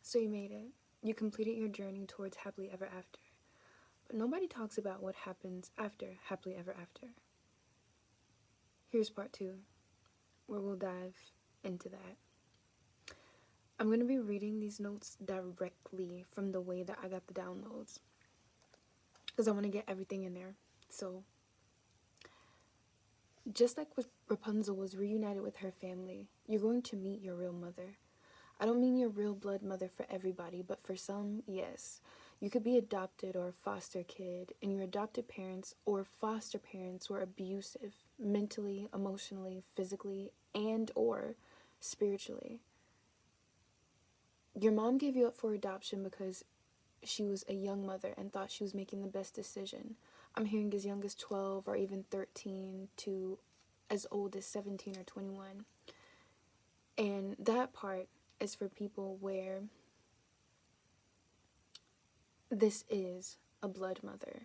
So you made it. You completed your journey towards happily ever after. But nobody talks about what happens after happily ever after. Here's part 2, where we'll dive into that. I'm going to be reading these notes directly from the way that I got the downloads, because I want to get everything in there. So, just like Rapunzel was reunited with her family, you're going to meet your real mother. I don't mean your real blood mother for everybody, but for some, yes. You could be adopted or a foster kid, and your adopted parents or foster parents were abusive, mentally, emotionally, physically, and or spiritually. Your mom gave you up for adoption because she was a young mother and thought she was making the best decision. I'm hearing as young as 12 or even 13 to as old as 17 or 21. And that part is for people where this is a blood mother,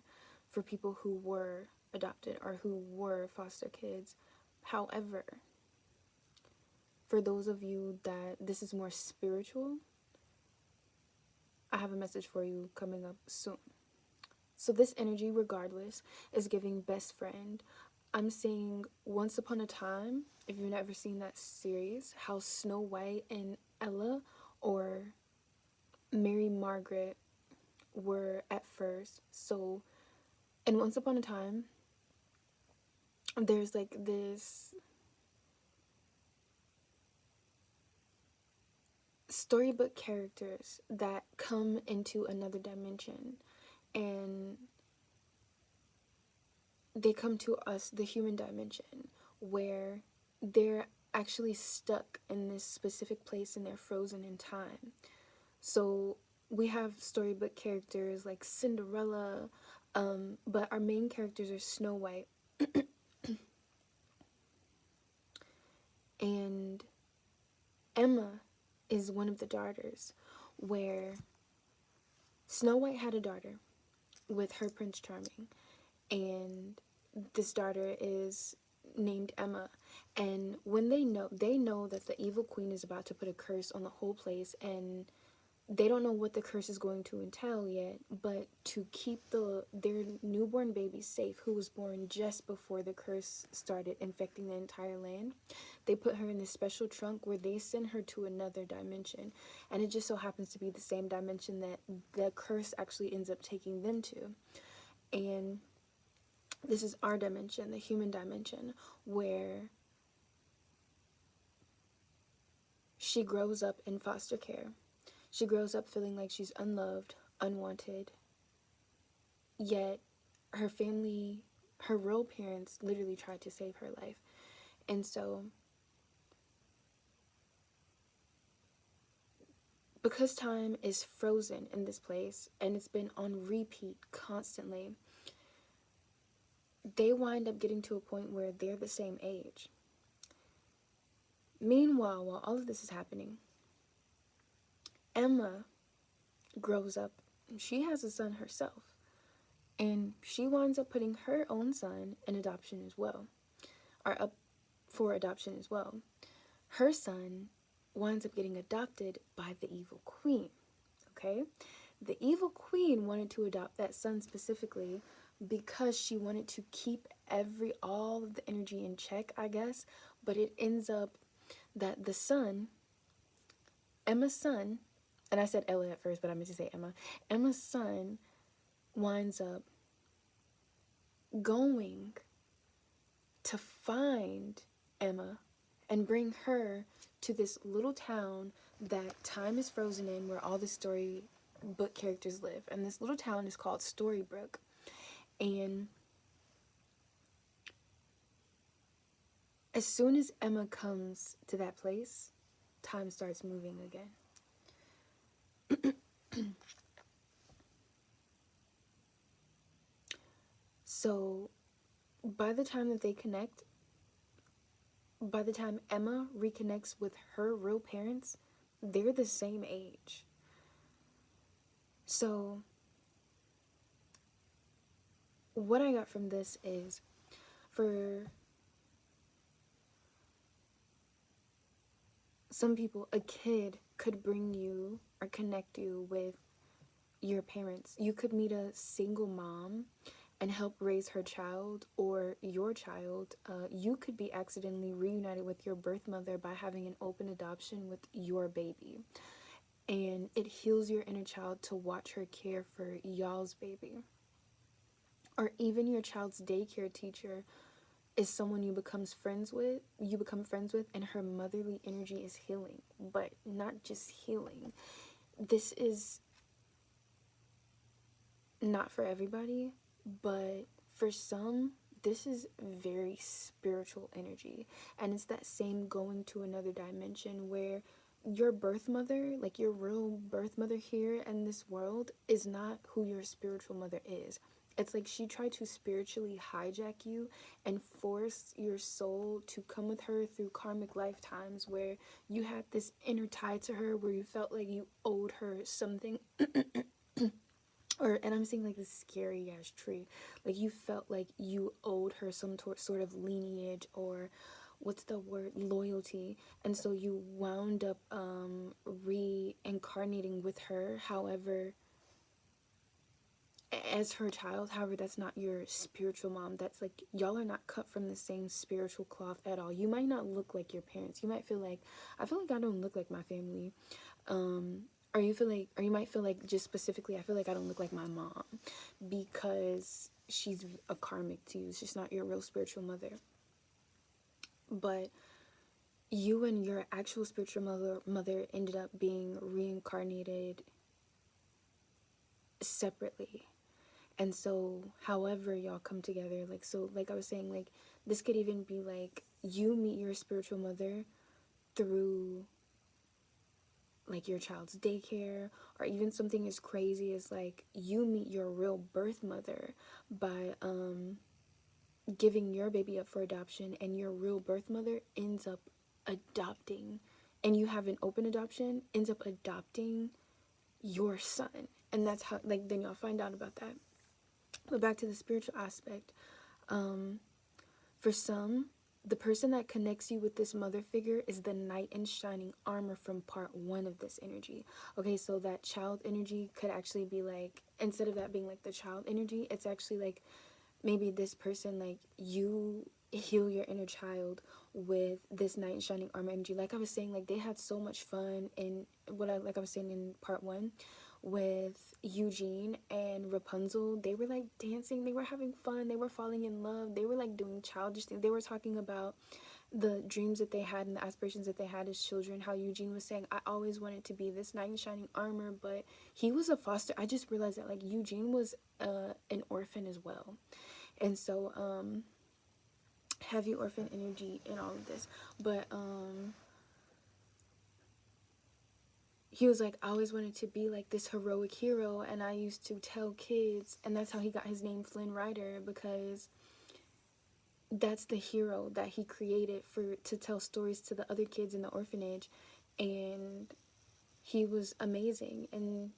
for people who were adopted or who were foster kids. However, for those of you that this is more spiritual, I have a message for you coming up soon. So this energy, regardless, is giving best friend. I'm seeing Once Upon a Time, if you've never seen that series, how Snow White and Ella or Mary Margaret were at first. So in Once Upon a Time, there's like this storybook characters that come into another dimension, and they come to us, the human dimension, where they're actually stuck in this specific place and they're frozen in time. So we have storybook characters like Cinderella, but our main characters are Snow White and Emma is one of the daughters, where Snow White had a daughter with her Prince Charming, and this daughter is named Emma. And when they know that the evil queen is about to put a curse on the whole place, and they don't know what the curse is going to entail yet, but to keep their newborn baby safe, who was born just before the curse started infecting the entire land, they put her in this special trunk where they send her to another dimension. And it just so happens to be the same dimension that the curse actually ends up taking them to. And this is our dimension, the human dimension, where she grows up in foster care. She grows up feeling like she's unloved, unwanted, yet her family, her real parents, literally tried to save her life. And so, because time is frozen in this place and it's been on repeat constantly, they wind up getting to a point where they're the same age. Meanwhile, while all of this is happening, Emma grows up. She has a son herself, and she winds up putting her own son in adoption as well, or up for adoption as well. Her son winds up getting adopted by the evil queen, okay? The evil queen wanted to adopt that son specifically because she wanted to keep all of the energy in check, I guess, but it ends up that the son, Emma's son, and I said Ella at first, but I meant to say Emma's son winds up going to find Emma and bring her to this little town that time is frozen in, where all the storybook characters live. And this little town is called Storybrooke. And as soon as Emma comes to that place, time starts moving again. So by the time that they connect, by the time Emma reconnects with her real parents, they're the same age. So what I got from this is, for some people, a kid could bring you or connect you with your parents. You could meet a single mom and help raise her child or your child. You could be accidentally reunited with your birth mother by having an open adoption with your baby. And it heals your inner child to watch her care for y'all's baby. Or even your child's daycare teacher is someone you become friends with, and her motherly energy is healing. But not just healing. This is not for everybody, but for some, this is very spiritual energy. And it's that same going to another dimension where your birth mother, like your real birth mother here in this world, is not who your spiritual mother is. It's like she tried to spiritually hijack you and force your soul to come with her through karmic lifetimes where you had this inner tie to her, where you felt like you owed her something. And I'm seeing like this scary ass tree. Like you felt like you owed her some sort of lineage, or what's the word, loyalty. And so you wound up reincarnating with her. However, as her child. However, that's not your spiritual mom. That's like, y'all are not cut from the same spiritual cloth at all. You might not look like your parents. You might feel like, I feel like I don't look like my family. Or you might feel like, just specifically, I feel like I don't look like my mom because she's a karmic to you. She's not your real spiritual mother. But you and your actual spiritual mother ended up being reincarnated separately. And so, however y'all come together, like, so, like I was saying, like, this could even be like, you meet your spiritual mother through, like, your child's daycare, or even something as crazy as, like, you meet your real birth mother by, giving your baby up for adoption, and your real birth mother ends up adopting, and you have an open adoption, ends up adopting your son. And that's how, like, then y'all find out about that. But back to the spiritual aspect, for some, the person that connects you with this mother figure is the knight in shining armor from part 1 of this energy. Okay, so that child energy could actually be like, instead of that being like the child energy, it's actually like, maybe this person, like, you heal your inner child with this knight in shining armor energy. Like I was saying, like, they had so much fun in like I was saying in part 1, with Eugene and Rapunzel. They were like dancing, they were having fun, they were falling in love, they were like doing childish things. They were talking about the dreams that they had and the aspirations that they had as children. How Eugene was saying, I always wanted to be this knight in shining armor, but he was a foster. I just realized that, like, Eugene was an orphan as well. And so heavy orphan energy in all of this. But he was like, I always wanted to be like this heroic hero, and I used to tell kids, and that's how he got his name Flynn Rider, because that's the hero that he created to tell stories to the other kids in the orphanage. And he was amazing, and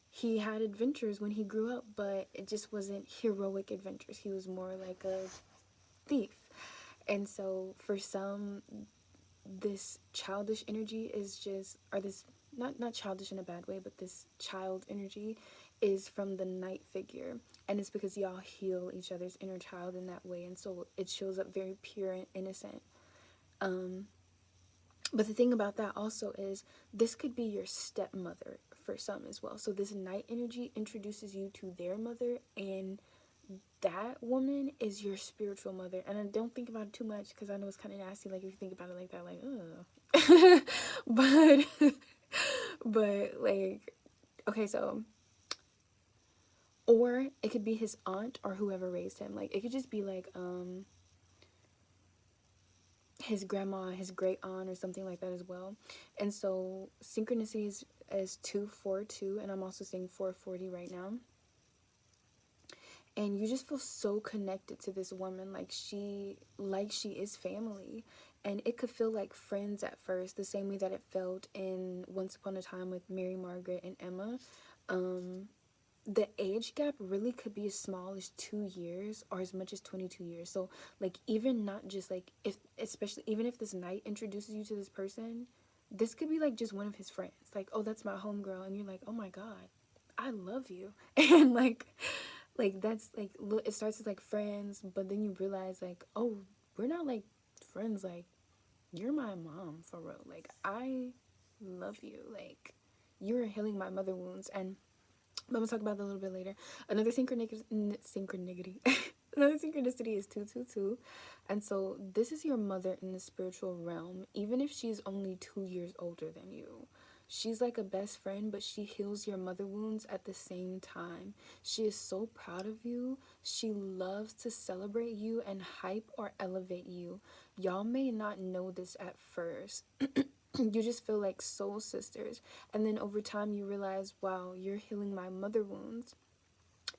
he had adventures when he grew up, but it just wasn't heroic adventures. He was more like a thief. And so for some, this childish energy is just, or this, not childish in a bad way, but this child energy is from the knight figure. And it's because y'all heal each other's inner child in that way, and so it shows up very pure and innocent. But the thing about that also is, this could be your stepmother for some as well. So this knight energy introduces you to their mother, and that woman is your spiritual mother. And I don't think about it too much, because I know it's kind of nasty, like, if you think about it like that, like, ugh. but like, okay, so, or it could be his aunt or whoever raised him. Like, it could just be like his grandma, his great aunt, or something like that as well. And so synchronicities is 242, and I'm also saying 440 right now. And you just feel so connected to this woman, like she is family. And it could feel like friends at first, the same way that it felt in Once Upon a Time with Mary Margaret and Emma. The age gap really could be as small as 2 years or as much as 22 years. So, like, even not just like, especially even if this knight introduces you to this person, this could be like just one of his friends. Like, oh, that's my homegirl. And you're like, oh my God, I love you. And like that's like, it starts as like friends, but then you realize like, oh, we're not like friends. Like, you're my mom for real. Like, I love you. Like, you're healing my mother wounds. And I'm gonna talk about that a little bit later. Another synchronicity. Another synchronicity is 222. And so this is your mother in the spiritual realm, even if she's only 2 years older than you. She's like a best friend, but she heals your mother wounds at the same time. She is so proud of you. She loves to celebrate you and hype or elevate you. Y'all may not know this at first. You just feel like soul sisters. And then over time, you realize, wow, you're healing my mother wounds.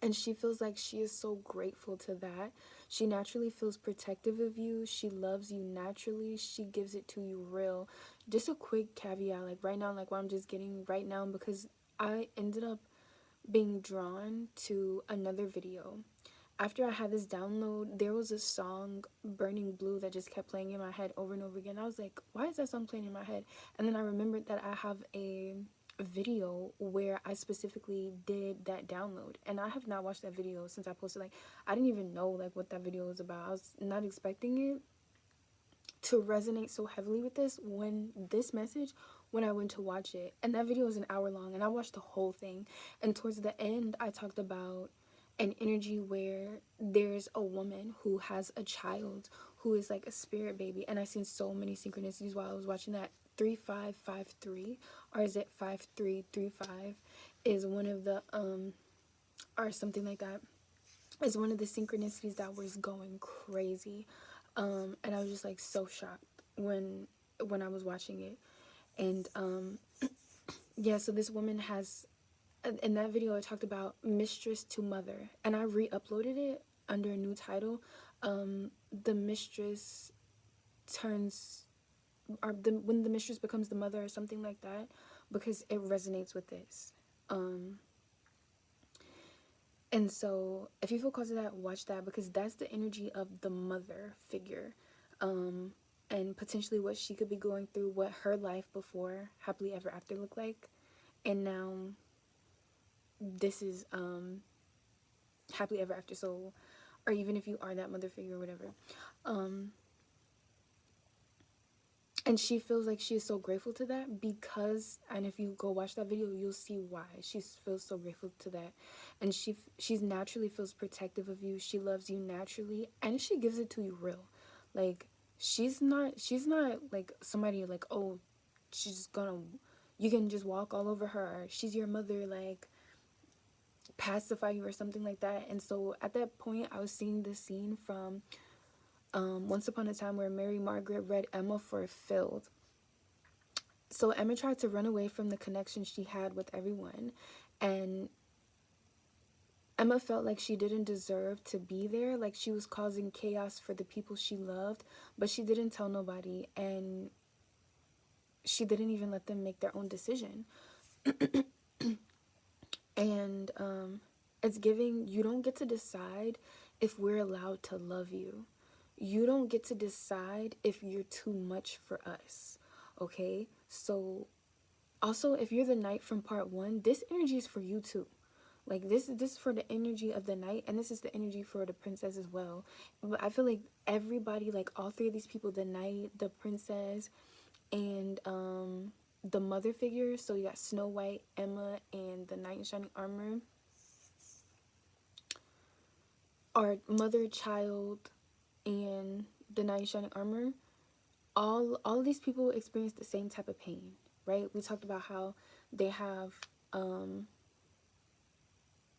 And she feels like she is so grateful to that. She naturally feels protective of you. She loves you naturally. She gives it to you real. Just a quick caveat, like right now, like what I'm just getting right now, because I ended up being drawn to another video. After I had this download, there was a song, Burning Blue, that just kept playing in my head over and over again. I was like, why is that song playing in my head? And then I remembered that I have a video where I specifically did that download. And I have not watched that video since I posted. Like, I didn't even know like what that video was about. I was not expecting it to resonate so heavily with this message when I went to watch it. And that video was an hour long and I watched the whole thing. And towards the end, I talked about an energy where there's a woman who has a child who is like a spirit baby. And I seen so many synchronicities while I was watching that. 3553, or is it 5335, is one of the or something like that, is one of the synchronicities that was going crazy. And I was just like so shocked when I was watching it. And yeah, so this woman has, in that video I talked about mistress to mother, and I re-uploaded it under a new title. The mistress turns, or when the mistress becomes the mother, or something like that, because it resonates with this. And so if you feel close to that, watch that, because that's the energy of the mother figure, and potentially what she could be going through, what her life before happily ever after looked like, and now this is happily ever after. So, or even if you are that mother figure or whatever, and she feels like she is so grateful to that, because, and if you go watch that video, you'll see why she feels so grateful to that. And she's naturally feels protective of you. She loves you naturally, and she gives it to you real. Like, she's not like somebody like, oh, she's gonna, you can just walk all over her, or she's your mother, like pacify you or something like that. And so at that point, I was seeing this scene from Once Upon a Time, where Mary Margaret read Emma for Phil. So Emma tried to run away from the connection she had with everyone, and Emma felt like she didn't deserve to be there, like she was causing chaos for the people she loved, but she didn't tell nobody, and she didn't even let them make their own decision. And it's giving, you don't get to decide if we're allowed to love you. You don't get to decide if you're too much for us, okay? So also, if you're the knight from part 1, this energy is for you too. Like, this is for the energy of the knight, and this is the energy for the princess as well. But I feel like everybody, like all three of these people, the knight, the princess, and the mother figure, so you got Snow White, Emma, and the knight in shining armor, or mother, child, and the knight in shining armor. All of these people experience the same type of pain, right? We talked about how they have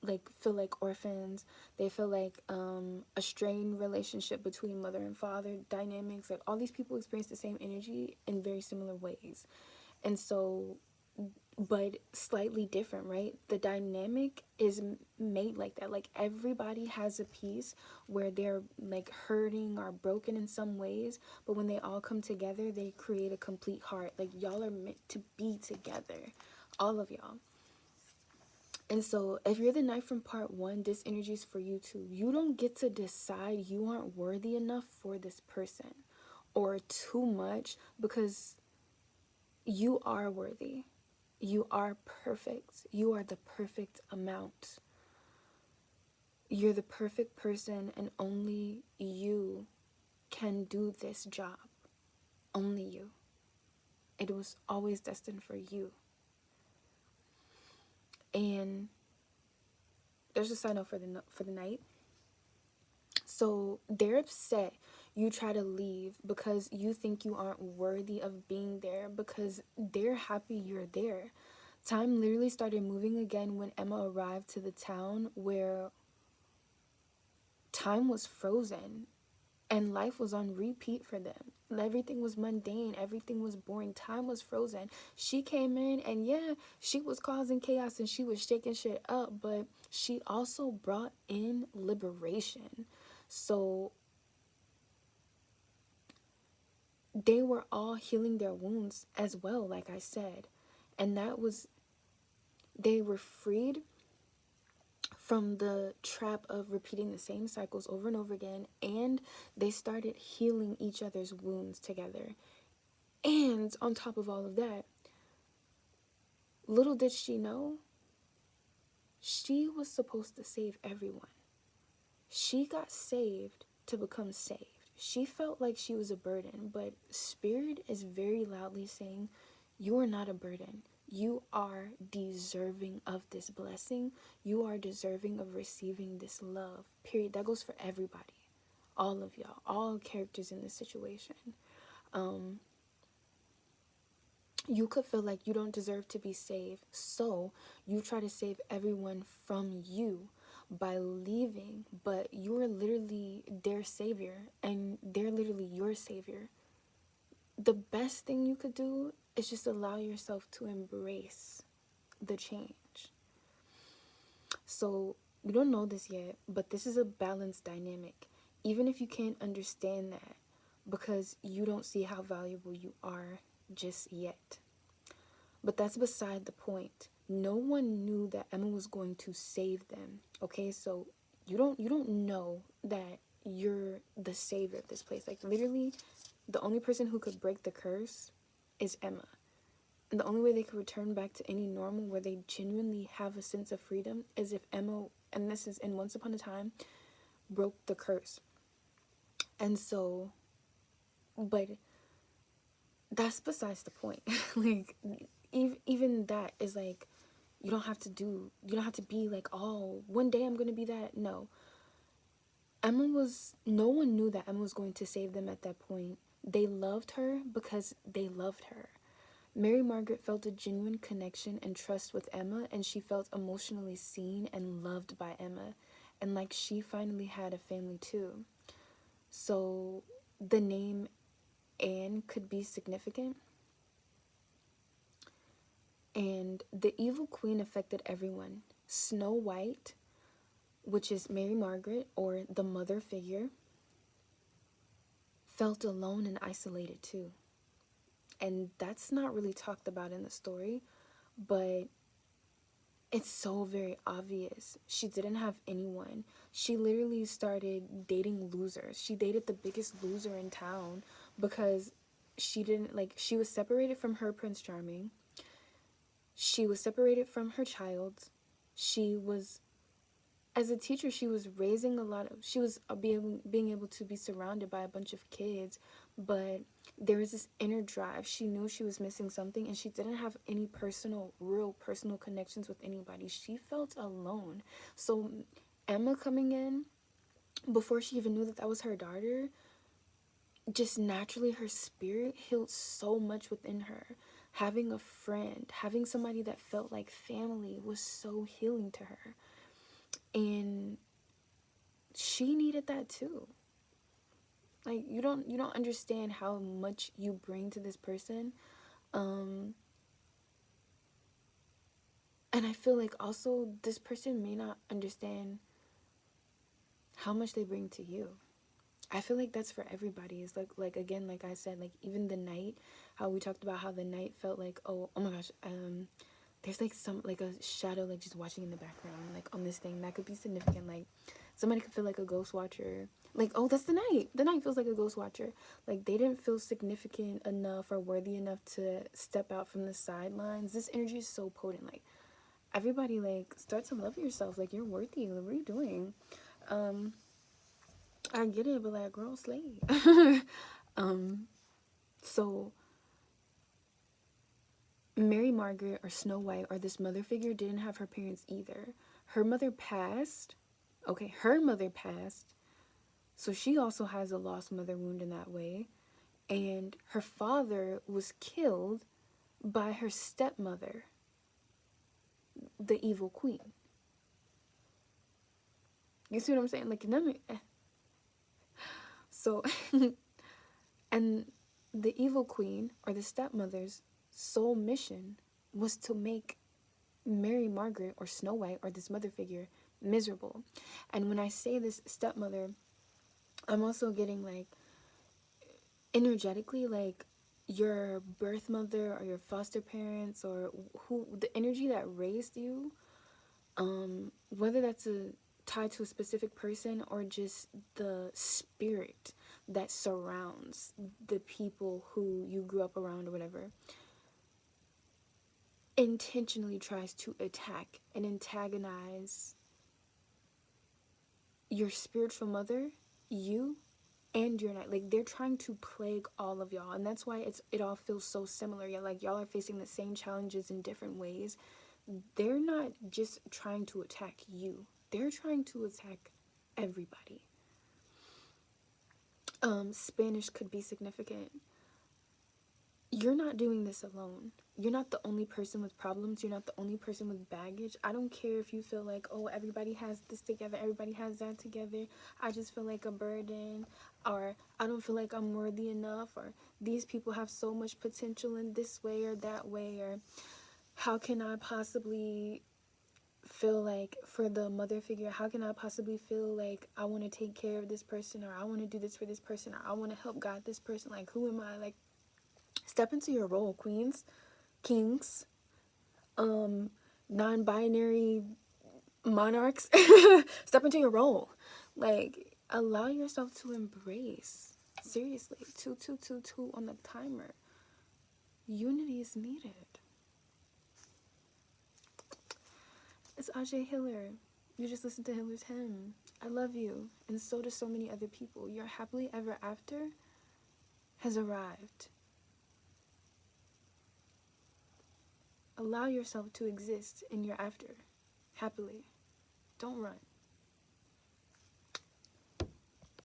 like feel like orphans. They feel like a strained relationship between mother and father dynamics. Like, all these people experience the same energy in very similar ways. And so, but slightly different, right? The dynamic is made like that. Like, everybody has a piece where they're like hurting or broken in some ways, but when they all come together, they create a complete heart. Like, y'all are meant to be together, all of y'all. And so if you're the knight from part 1, this energy is for you too. You don't get to decide you aren't worthy enough for this person or too much, because You are worthy. You are perfect. You are the perfect amount. You're the perfect person, and only you can do this job. Only you. It was always destined for you. And there's a sign off for the night. So they're upset you try to leave because you think you aren't worthy of being there, because they're happy you're there. Time literally started moving again when Emma arrived to the town, where time was frozen and life was on repeat for them. Everything was mundane, everything was boring, time was frozen. She came in, and yeah, she was causing chaos and she was shaking shit up, but she also brought in liberation. So they were all healing their wounds as well, like I said. And they were freed from the trap of repeating the same cycles over and over again, and they started healing each other's wounds together. And on top of all of that, little did she know, she was supposed to save everyone. She got saved to become saved. She felt like she was a burden, but Spirit is very loudly saying, you are not a burden. You are deserving of this blessing. You are deserving of receiving this love. Period. That goes for everybody. All of y'all. All characters in this situation. You could feel like you don't deserve to be saved, so you try to save everyone from you by leaving, but you're literally their savior and they're literally your savior. The best thing you could do is just allow yourself to embrace the change. So you don't know this yet, but this is a balanced dynamic, even if you can't understand that, because you don't see how valuable you are just yet. But that's beside the point. No one knew that Emma was going to save them. Okay, so you don't know that you're the savior of this place. Like, literally, the only person who could break the curse is Emma. And the only way they could return back to any normal where they genuinely have a sense of freedom is if Emma, and this is in Once Upon a Time, broke the curse. And so, but that's besides the point. Like, even that is like, you don't have to be like, oh, one day I'm gonna be that. No, no one knew that Emma was going to save them at that point. They loved her because they loved her. Mary Margaret felt a genuine connection and trust with Emma, and she felt emotionally seen and loved by Emma, and like she finally had a family too. So the name Anne could be significant. And the evil queen affected everyone. Snow White, which is Mary Margaret, or the mother figure, felt alone and isolated too. And that's not really talked about in the story, but it's so very obvious. She didn't have anyone. She literally started dating losers. She dated the biggest loser in town because she was separated from her Prince Charming. She was separated from her child. As a teacher, she was being able to be surrounded by a bunch of kids, but there was this inner drive. She knew she was missing something, and she didn't have any real personal connections with anybody. She felt alone. So Emma coming in, before she even knew that was her daughter, just naturally her spirit healed so much within her. Having a friend, having somebody that felt like family was so healing to her. And she needed that too. Like, you don't understand how much you bring to this person. And I feel like also this person may not understand how much they bring to you. I feel like that's for everybody. It's like again, like I said, like even the night, how we talked about how the night felt like, oh my gosh, there's like some like a shadow like just watching in the background like on this thing that could be significant. Like somebody could feel like a ghost watcher. Like, oh, that's the night. The night feels like a ghost watcher. Like they didn't feel significant enough or worthy enough to step out from the sidelines. This energy is so potent. Like everybody like start to love yourself. Like you're worthy. Like, what are you doing? I get it, but like girl slay. So Mary Margaret or Snow White or this mother figure didn't have her parents either. Her mother passed. Okay, her mother passed. So she also has a lost mother wound in that way. And her father was killed by her stepmother, the evil queen. You see what I'm saying? Like, so, and the evil queen or the stepmother's sole mission was to make Mary Margaret or Snow White or this mother figure miserable. And when I say this stepmother, I'm also getting like energetically like your birth mother or your foster parents or who the energy that raised you, whether that's tied to a specific person or just the spirit that surrounds the people who you grew up around or whatever, intentionally tries to attack and antagonize your spiritual mother, you, and your night. Like they're trying to plague all of y'all, and that's why it all feels so similar. Yeah, like y'all are facing the same challenges in different ways. They're not just trying to attack you, they're trying to attack everybody. Spanish could be significant. You're not doing this alone. You're not the only person with problems. You're not the only person with baggage. I don't care if you feel like, oh, everybody has this together, everybody has that together. I just feel like a burden, or I don't feel like I'm worthy enough, or these people have so much potential in this way or that way, or how can I possibly feel like, for the mother figure, how can I possibly feel like I want to take care of this person, or I want to do this for this person, or I want to help guide this person? Like, who am I? Like, step into your role, queens, kings, non-binary monarchs. Step into your role. Like, allow yourself to embrace. Seriously, 2222 on the timer. Unity is needed. It's Ajay Hiller. You just listened to Hiller's hymn. I love you, and so do so many other people. Your happily ever after has arrived. Allow yourself to exist in your after, happily. Don't run.